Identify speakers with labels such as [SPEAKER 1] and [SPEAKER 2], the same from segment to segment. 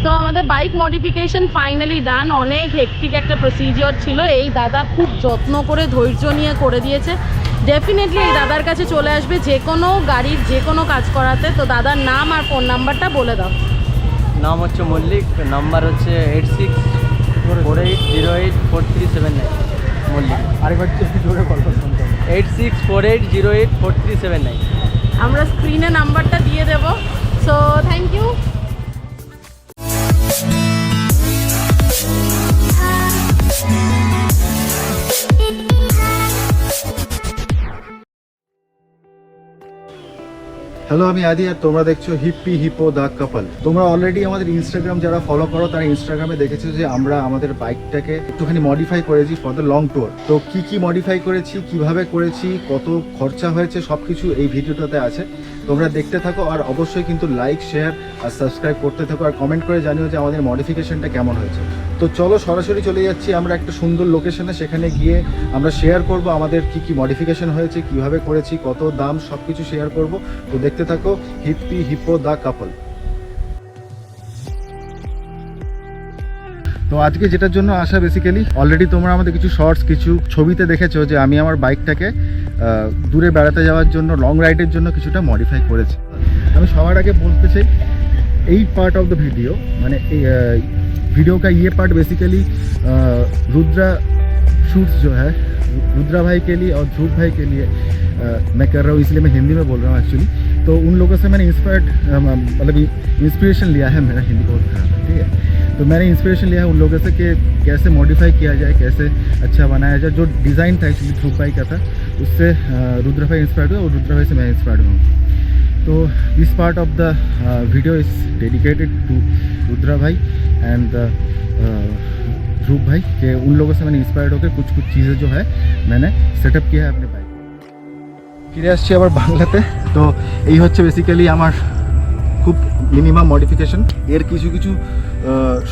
[SPEAKER 1] তো আমাদের bike modification finally ডান। অনেক হেক্টিক একটা প্রসিজিওর ছিল, এই দাদা খুব যত্ন করে ধৈর্য নিয়ে করে দিয়েছে। ডেফিনেটলি এই দাদার কাছে চলে আসবে যে কোনো গাড়ির যে কোনো কাজ করাতে। তো দাদার নাম আর ফোন নাম্বারটা বলে দাও।
[SPEAKER 2] নাম হচ্ছে মল্লিক, নাম্বার হচ্ছে 8648084379। মল্লিক
[SPEAKER 3] আরেকবার একটু জোরে কল করে শুনতে হবে।
[SPEAKER 2] 8648084379।
[SPEAKER 1] আমরা স্ক্রিনে নাম্বারটা দিয়ে দেব। So thank you.
[SPEAKER 3] হ্যালো, আমি আদি আর তোমরা দেখছো হিপ্পি হিপো দ্য কাপল। তোমরা অলরেডি আমাদের ইনস্টাগ্রাম যারা ফলো করো তারা ইনস্টাগ্রামে দেখেছো যে আমরা আমাদের বাইকটাকে একটুখানি মডিফাই করেছি ফর দ্য লং ট্যুর। তো কি কি মডিফাই করেছি, কিভাবে করেছি, কত খরচা হয়েছে, সব কিছু এই ভিডিওটাতে আছে। তোমরা দেখতে থাকো আর অবশ্যই কিন্তু লাইক, শেয়ার আর সাবস্ক্রাইব করতে থাকো আর কমেন্ট করে জানিও যে আমাদের মডিফিকেশনটা কেমন হয়েছে। তো চলো সরাসরি চলে যাচ্ছি আমরা একটা সুন্দর লোকেশনে। সেখানে গিয়ে আমরা শেয়ার করব আমাদের কি কি মডিফিকেশন হয়েছে, কিভাবে করেছি, কত দাম, সব কিছু শেয়ার করব। তো দেখতে থাকো হিপ্পি হিপো দ্য কাপল। তো আজকে যেটার জন্য আসা, বেসিক্যালি অলরেডি তোমরা আমাদের কিছু শর্টস, কিছু ছবিতে দেখেছো যে আমি আমার বাইকটাকে দূরে বেড়াতে যাওয়ার জন্য, লং রাইডের জন্য কিছুটা মডিফাই করেছি। আমি সবার আগে বলতে চাই, এই পার্ট অফ দ্য ভিডিও মানে वीडियो का ये पार्ट बेसिकली रुद्रा शूट्स जो है रुद्रा भाई के लिए और ध्रुव भाई के लिए मैं कर रहा हूँ, इसलिए मैं हिंदी में बोल रहा हूँ एक्चुअली। तो उन लोगों से मैंने मतलब इंस्पिरेशन लिया है। मेरा हिंदी बहुत खराब है, ठीक है। तो मैंने इंस्पिरेशन लिया है उन लोगों से कि कैसे मॉडिफाई किया जाए, कैसे अच्छा बनाया जाए। जो डिज़ाइन था एक्चुअली ध्रुव भाई का था, उससे रुद्रा भाई इंस्पायर्ड हुआ और रुद्रा भाई से मैं इंस्पायर्ड हूँ। तो this part of the video is dedicated to Rudra भाई एंड ध्रुव भाई के उन लोगों से मैंने इंस्पायर्ड होकर कुछ कुछ चीज़ें जो है मैंने सेटअप किया है अपने बाइक। ফিরে আসছি আবার বাংলাতে। তো এই হচ্ছে বেসিক্যালি আমার খুব মিনিমাম মডিফিকেশন। এর কিছু কিছু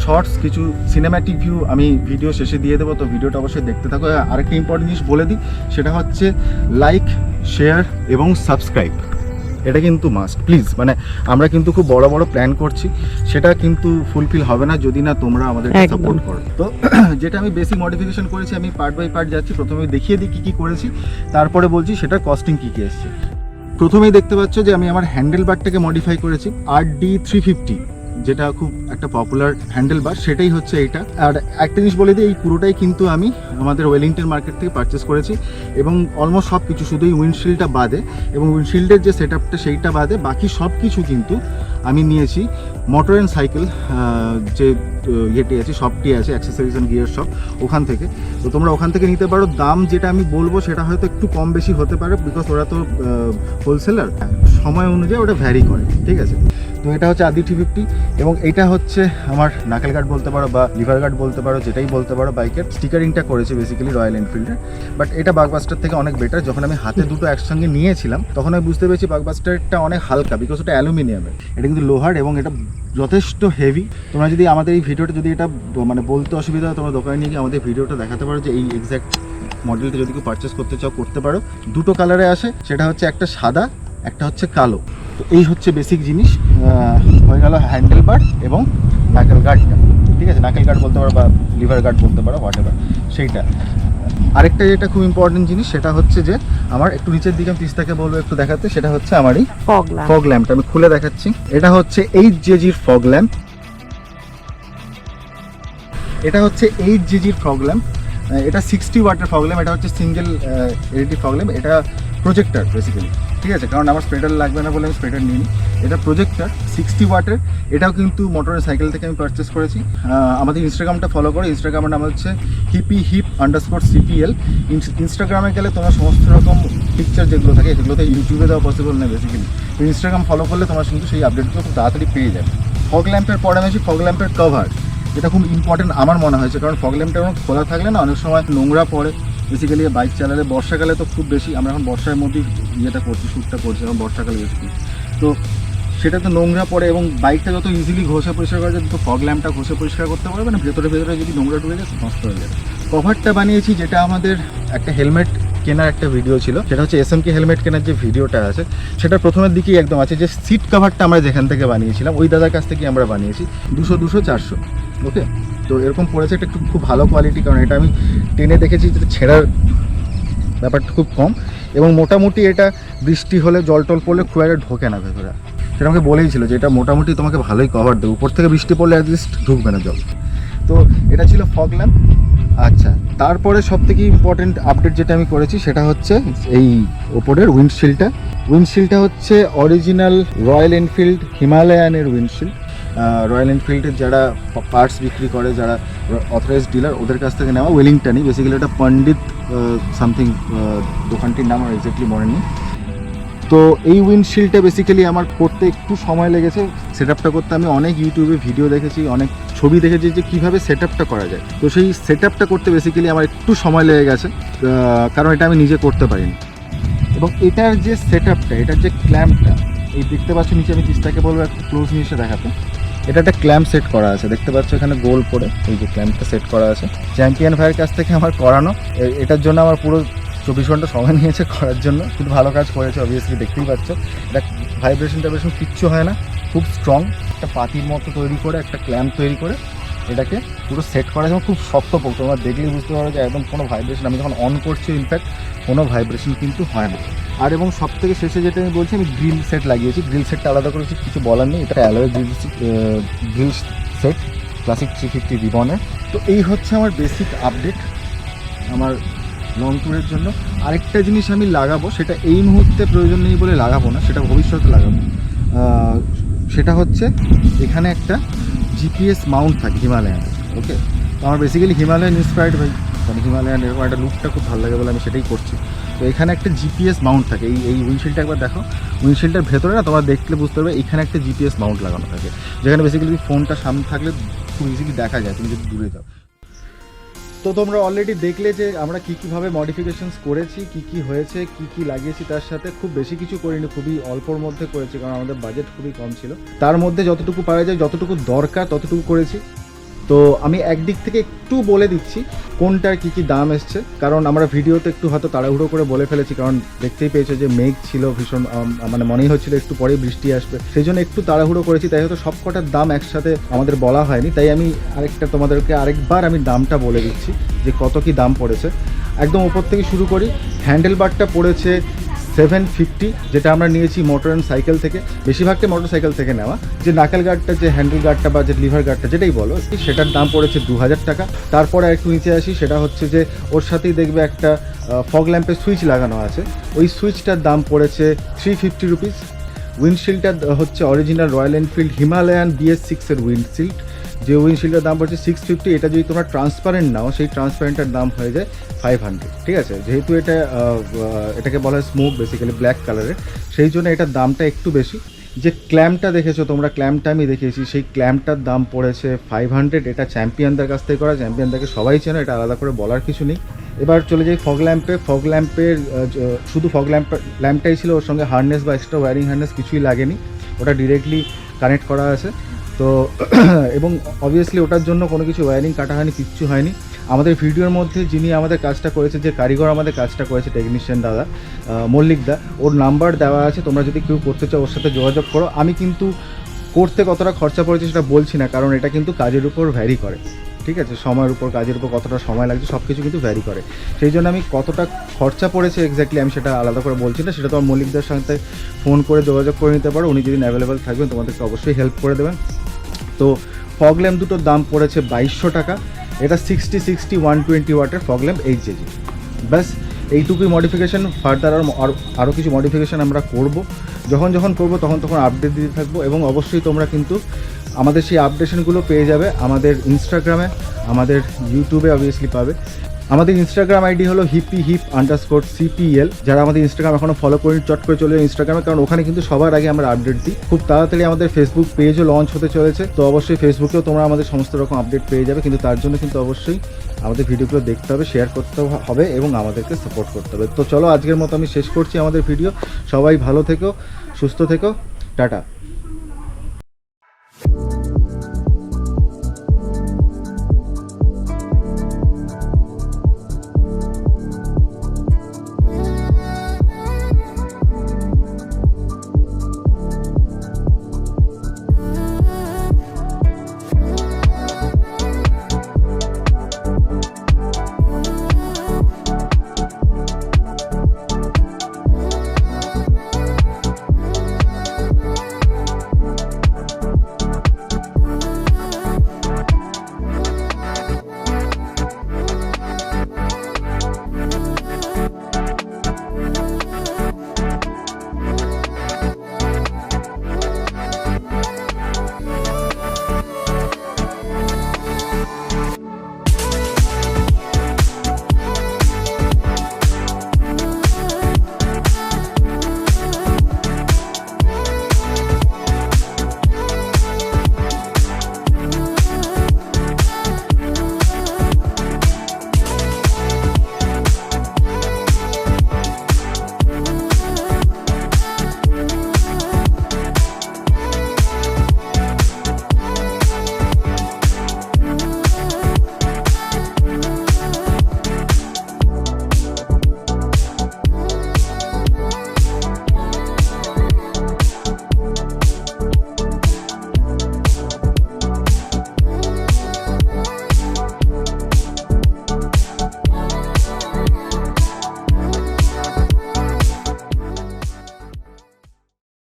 [SPEAKER 3] শর্টস, কিছু সিনেম্যাটিক ভিউ আমি ভিডিও শেষে দিয়ে দেবো। তো ভিডিওটা অবশ্যই দেখতে থাকো। আরেকটা ইম্পর্টেন্ট জিনিস বলে দিই, সেটা হচ্ছে লাইক, শেয়ার এবং সাবস্ক্রাইব। এটা কিন্তু মাস্ট, প্লিজ। মানে আমরা কিন্তু খুব বড় বড় প্ল্যান করছি, সেটা কিন্তু ফুলফিল হবে না যদি না তোমরা আমাদেরকে সাপোর্ট করো। তো যেটা আমি বেসিক মডিফিকেশন করেছি, আমি পার্ট বাই পার্ট যাচ্ছি। প্রথমে দেখিয়ে দিই কী কী করেছি, তারপরে বলছি সেটার কস্টিং কী কী এসছে। প্রথমেই দেখতে পাচ্ছ যে আমি আমার হ্যান্ডেল বারটাকে মডিফাই করেছি RD350, যেটা খুব একটা পপুলার হ্যান্ডেল বার, সেটাই হচ্ছে এইটা। আর একটা জিনিস বলে দিই, এই পুরোটাই কিন্তু আমি আমাদের ওয়েলিংটন মার্কেট থেকে পারচেস করেছি এবং অলমোস্ট সব কিছু, শুধু এই উইন্ডশিল্ডটা বাদে এবং উইন্ডশিল্ডের যে সেট আপটা সেইটা বাদে বাকি সব কিছু কিন্তু আমি নিয়েছি মোটর অ্যান্ড সাইকেল, যে ইয়েটি আছে, শপটি আছে অ্যাক্সেসরিজ অ্যান্ড গিয়ার শপ, ওখান থেকে। তো তোমরা ওখান থেকে নিতে পারো। দাম যেটা আমি বলবো সেটা হয়তো একটু কম বেশি হতে পারে, বিকজ ওরা তো হোলসেলার, সময় অনুযায়ী ওটা ভ্যারি করে, ঠিক আছে। তো এটা হচ্ছে RD350 এবং এটা হচ্ছে আমার নাকেল গার্ড বলতে পারো বা লিভার গার্ড বলতে পারো, যেটাই বলতে পারো। বাইকের স্টিকারিংটা করেছে বেসিক্যালি রয়্যাল এনফিল্ডের, বাট এটা বাগবাস্টার থেকে অনেক বেটার। যখন আমি হাতে দুটো একসঙ্গে নিয়েছিলাম তখন আমি বুঝতে পেরেছি বাগবাস্টারটা অনেক হালকা, বিকজ ওটা অ্যালুমিনিয়ামের, এটা কিন্তু লোহার এবং এটা যথেষ্ট হেভি। তোমরা যদি আমাদের এই ভিডিওটা, যদি এটা মানে বলতে অসুবিধা হয়, তোমরা দোকানে নিয়ে গিয়ে আমাদের ভিডিওটা দেখাতে পারো যে এই এক্স্যাক্ট মডেলটা যদি কেউ পারচেস করতে চাও করতে পারো। দুটো কালারে আসে, সেটা হচ্ছে একটা সাদা, একটা হচ্ছে কালো। তো এই হচ্ছে বেসিক জিনিস। হয়ে গেল হ্যান্ডেল বার এবং নাকেল গার্ডটা, ঠিক আছে। নাকেল গার্ড বলতে পারো বা লিভার গার্ড বলতে পারো, হোয়াট এভার সেইটা। আরেকটা যেটা খুব ইম্পর্টেন্ট জিনিস, সেটা হচ্ছে যে আমার একটু নিচের দিকে আমি তিস্তাকে বলবো একটু দেখাতে, সেটা হচ্ছে আমার এই ফগ ল্যাম্পটা। আমি খুলে দেখাচ্ছি। এটা হচ্ছে 8GG'র ফগ ল্যাম্প। এটা হচ্ছে 8GG'র ফগ ল্যাম্প। এটা 60 ওয়াটের ফগ ল্যাম্প। এটা হচ্ছে সিঙ্গেল LED ফগ ল্যাম্প। এটা প্রজেক্টর বেসিক্যালি, ঠিক আছে। কারণ আমার স্প্রেডার লাগবে না বলে আমি স্প্রেডার নিইনি। এটা প্রজেক্টর 60 ওয়াটের। এটাও কিন্তু মোটরের সাইকেল থেকে আমি পারচেস করেছি। আমাদের ইনস্টাগ্রামটা ফলো করো। ইনস্টাগ্রামের নাম হচ্ছে hippy_hip_CPL। ইনস্টাগ্রামে গেলে তোমার সমস্ত রকম পিকচার যেগুলো থাকে সেগুলোতে ইউটিউবে দেওয়া পসিবল না বেসিক্যালি। তো ইনস্টাগ্রাম ফলো করলে তোমার কিন্তু সেই আপডেটগুলো খুব তাড়াতাড়ি পেয়ে যাবে। ফগ ল্যাম্পের পরে আমি ফগ ল্যাম্পের কভার, এটা খুব ইম্পর্টেন্ট আমার মনে হয়েছে, কারণ ফগ ল্যাম্পটা এখন খোলা থাকলে না অনেক সময় নোংরা পড়ে, বেসিক্যালি বাইক চালালে। বর্ষাকালে তো খুব বেশি, আমরা এখন বর্ষার মধ্যেই ইয়েটা করছি, শ্যুটটা করছি, এখন বর্ষাকালে বেশি। তো সেটা তো নোংরা পড়ে এবং বাইকটা যত ইজিলি ঘষে পরিষ্কার করা যায়, তো ফগ ল্যাম্পটা ঘষে পরিষ্কার করতে পারবে না। ভেতরে যদি নোংরা ঢুকে যায় নষ্ট হয়ে যাবে। কভারটা বানিয়েছি যেটা আমাদের একটা হেলমেট কেনার একটা ভিডিও ছিল, সেটা হচ্ছে SMK হেলমেট কেনার যে ভিডিওটা আছে সেটা প্রথমের দিকেই একদম আছে, যে সিট কভারটা আমরা যেখান থেকে বানিয়েছিলাম ওই দাদার কাছ থেকে আমরা বানিয়েছি 200-400। ওকে, তো এরকম পড়েছে, এটা একটু খুব ভালো কোয়ালিটি, কারণ এটা আমি টেনে দেখেছি যে ছেঁড়ার ব্যাপারটা খুব কম, এবং মোটামুটি এটা বৃষ্টি হলে জল টল পড়লে খুব একটা ঢোকে না ভেতরে। সেটা আমাকে বলেই ছিল যে এটা মোটামুটি তোমাকে ভালোই কভার দেবে, উপর থেকে বৃষ্টি পড়লে অ্যাটলিস্ট ঢুকবে না জল। তো এটা ছিল ফগ ল্যাম্প। আচ্ছা, তারপরে সবথেকে ইম্পর্টেন্ট আপডেট যেটা আমি করেছি সেটা হচ্ছে এই ওপরের উইন্ডশিল্ডটা হচ্ছে অরিজিনাল রয়্যাল এনফিল্ড হিমালয়ানের উইন্ডশিল্ড। রয়্যাল এনফিল্ডের যারা পার্টস বিক্রি করে, যারা অথরাইজড ডিলার, ওদের কাছ থেকে নেওয়া। ওয়েলিংটনই বেসিক্যালি, এটা পণ্ডিত সামথিং দোকানটির নাম আমার এক্স্যাক্টলি মনে নেই। তো এই উইন্ডশিল্ডটা বেসিক্যালি আমার করতে একটু সময় লেগেছে, সেট আপটা করতে। আমি অনেক ইউটিউবে ভিডিও দেখেছি, অনেক ছবি দেখেছি যে কীভাবে সেট আপটা করা যায়। তো সেই সেট আপটা করতে বেসিক্যালি আমার একটু সময় লেগে গেছে, কারণ এটা আমি নিজে করতে পারিনি। এবং এটার যে সেট আপটা, এটার যে ক্ল্যাম্পটা, এই দেখতে পাচ্ছ নিচে, আমি তিস্তাকে বলবো একটু ক্লোজ নিয়ে এসে দেখাতে। এটা একটা ক্ল্যাম্প সেট করা আছে, দেখতে পাচ্ছ এখানে গোল করে এই যে ক্ল্যাম্পটা সেট করা আছে, চ্যাম্পিয়ন ভাইয়ের কাছ থেকে আমার করানো। এটার জন্য আমার পুরো 24 ঘন্টা সময় নিয়েছে করার জন্য, কিন্তু ভালো কাজ করেছে অবভিয়াসলি, দেখতেই পাচ্ছ। এটা ভাইব্রেশন কিচ্ছু হয় না, খুব স্ট্রং। একটা পাতির মতো তৈরি করে, একটা ক্ল্যাম্প তৈরি করে এটাকে পুরো সেট করা যায়, খুব শক্তপোক্ত। তোমরা দেখলেই বুঝতে পারো যে একদম কোনো ভাইব্রেশন, আমি যখন অন করছি ইনফ্যাক্ট কোনো ভাইব্রেশন কিন্তু হয় না। আর এবং সব থেকে শেষে যেটা আমি বলছি, আমি গ্রিল সেট লাগিয়েছি। গ্রিল সেটটা আলাদা করেছি, কিছু বলার নেই, এটা অ্যালয় গ্রিল সেট ক্লাসিক 350 রিবনের। তো এই হচ্ছে আমার বেসিক আপডেট আমার লং ট্যুরের জন্য। আরেকটা জিনিস আমি লাগাবো, সেটা এই মুহূর্তে প্রয়োজন নেই বলে লাগাবো না, সেটা ভবিষ্যতে লাগাবো। সেটা হচ্ছে এখানে একটা GPS মাউন্ট থাকে হিমালয়ান। ওকে, তো আমার বেসিক্যালি হিমালয়ান ইন্সপায়ার্ড ভাই, মানে হিমালয়ান এরকম একটা লুকটা খুব ভালো লাগে বলে আমি সেটাই করছি। তো এখানে একটা GPS মাউন্ট থাকে, এই উইন্ডশিল্ডটা একবার দেখো, উইন্ডশিল্ডটার ভেতরে না তোমরা দেখলে বুঝতে পারবে এখানে একটা GPS মাউন্ট লাগানো থাকে, যেখানে বেসিক্যালি ফোনটা সামনে থাকলে খুব ইজিলি দেখা যায় তুমি যদি দূরে যাও। তো তোমরা অলরেডি দেখলে যে আমরা কীভাবে মডিফিকেশনস করেছি, কী হয়েছে, কী লাগিয়েছি। তার সাথে খুব বেশি কিছু করিনি, খুবই অল্পর মধ্যে করেছি, কারণ আমাদের বাজেট খুবই কম ছিল। তার মধ্যে যতটুকু পারা যায়, যতটুকু দরকার ততটুকু করেছি। তো আমি একদিক থেকে একটু বলে দিচ্ছি কোনটার কী দাম এসছে, কারণ আমরা ভিডিওতে একটু হয়তো তাড়াহুড়ো করে বলে ফেলেছি, কারণ দেখতেই পেয়েছো যে মেঘ ছিল ভীষণ, মানে মনেই হচ্ছিল একটু পরেই বৃষ্টি আসবে, সেই জন্য একটু তাড়াহুড়ো করেছি, তাই হয়তো সব কটার দাম একসাথে আমাদের বলা হয়নি। তাই আমি তোমাদেরকে আরেকবার আমি দামটা বলে দিচ্ছি যে কত কি দাম পড়েছে। একদম ওপর থেকে শুরু করি। হ্যান্ডেল বারটা পড়েছে 750, যেটা আমরা নিয়েছি মোটর অ্যান্ড সাইকেল থেকে, বেশিরভাগটা মোটর সাইকেল থেকে নেওয়া। যে নাকেল গার্ডটা, যে হ্যান্ডেল গার্ডটা বা যে লিভার গার্ডটা যেটাই বলো, সেটার দাম পড়েছে 2000 টাকা। তারপরে একটু নিচে আসি, সেটা হচ্ছে যে ওর সাথেই দেখবে একটা ফগ ল্যাম্পের সুইচ লাগানো আছে, ওই সুইচটার দাম পড়েছে 350 রুপিস। উইন্ডশিল্ডটা হচ্ছে original Royal Enfield Himalayan BS6 এর উইন্ডশিল্ড, যে উইন্ডশিল্ডের দাম পড়ছে 650। এটা যদি তোমরা ট্রান্সপারেন্ট নাও, সেই ট্রান্সপারেন্টের দাম হয়ে যায় 500। ঠিক আছে, যেহেতু এটাকে বলা হয় স্মোক, বেসিক্যালি ব্ল্যাক কালারের, সেই জন্য এটার দামটা একটু বেশি। যে ক্ল্যাম্পটা দেখেছো তোমরা, ক্ল্যাম্পটা আমি দেখিয়েছি, সেই ক্ল্যাম্পটার দাম পড়েছে 500। এটা চ্যাম্পিয়নদের কাছ থেকে করা, চ্যাম্পিয়নদেরকে সবাই চেনো, এটা আলাদা করে বলার কিছু নেই। এবার চলে যাই ফগ ল্যাম্পে। ফগ ল্যাম্পের শুধু ফগ ল্যাম্পটাই ছিল, ওর সঙ্গে হার্নেস বা এক্সট্রা ওয়্যারিং হার্নেস কিছুই লাগেনি, ওটা ডিরেক্টলি কানেক্ট করা আছে। তো এবং অবভিয়াসলি ওটার জন্য কোনো কিছু ওয়্যারিং কাটা হয়নি, কিচ্ছু হয়নি। আমাদের ভিডিওর মধ্যে যিনি আমাদের কাজটা করেছে, যে কারিগর আমাদের কাজটা করেছে, টেকনিশিয়ান দাদা মল্লিক দা, ওর নাম্বার দেওয়া আছে, তোমরা যদি কেউ করতে চাও ওর সাথে যোগাযোগ করো। আমি কিন্তু করতে কতটা খরচা পড়েছে সেটা বলছি না, কারণ এটা কিন্তু কাজের উপর ভ্যারি করে। ঠিক আছে, সময়ের উপর, কাজের উপর কতটা সময় লাগছে সব কিছু কিন্তু ভ্যারি করে, সেই জন্য আমি কতটা খরচা পড়েছে এক্স্যাক্টলি আমি সেটা আলাদা করে বলছি না। সেটা তোমার মল্লিকদার সাথে ফোন করে যোগাযোগ করে নিতে পারো, উনি যেদিন অ্যাভেলেবেল থাকবেন তোমাদেরকে অবশ্যই হেল্প করে দেবেন। তো ফগ ল্যাম্প দুটোর দাম পড়েছে 2200 টাকা। এটা 60 120 ওয়াটের ফগ ল্যাম্প HJG। ব্যাস এইটুকুই মডিফিকেশান। ফার্দার আরও কিছু মডিফিকেশান আমরা করব, যখন করব তখন আপডেট দিতে থাকবো। এবং অবশ্যই তোমরা কিন্তু আমাদের সেই আপডেশনগুলো পেয়ে যাবে আমাদের ইনস্টাগ্রামে, আমাদের ইউটিউবে অবভিয়াসলি পাবে। আমাদের ইনস্টাগ্রাম আইডি হলো hippie_CPL। যারা আমাদের ইনস্টাগ্রাম এখনও ফলো করেন, চট করে চলে ইনস্টাগ্রামে, কারণ ওখানে কিন্তু সবার আগে আমরা আপডেট দিই। খুব তাড়াতাড়ি আমাদের ফেসবুক পেজও লঞ্চ হতে চলেছে, তো অবশ্যই ফেসবুকেও তোমরা আমাদের সমস্ত রকম আপডেট পেয়ে যাবে। কিন্তু তার জন্য কিন্তু অবশ্যই আমাদের ভিডিওগুলো দেখতে হবে, শেয়ার করতে হবে এবং আমাদেরকে সাপোর্ট করতে হবে। তো চলো আজকের মতো আমি শেষ করছি আমাদের ভিডিও। সবাই ভালো থেকো, সুস্থ থেকো, টাটা।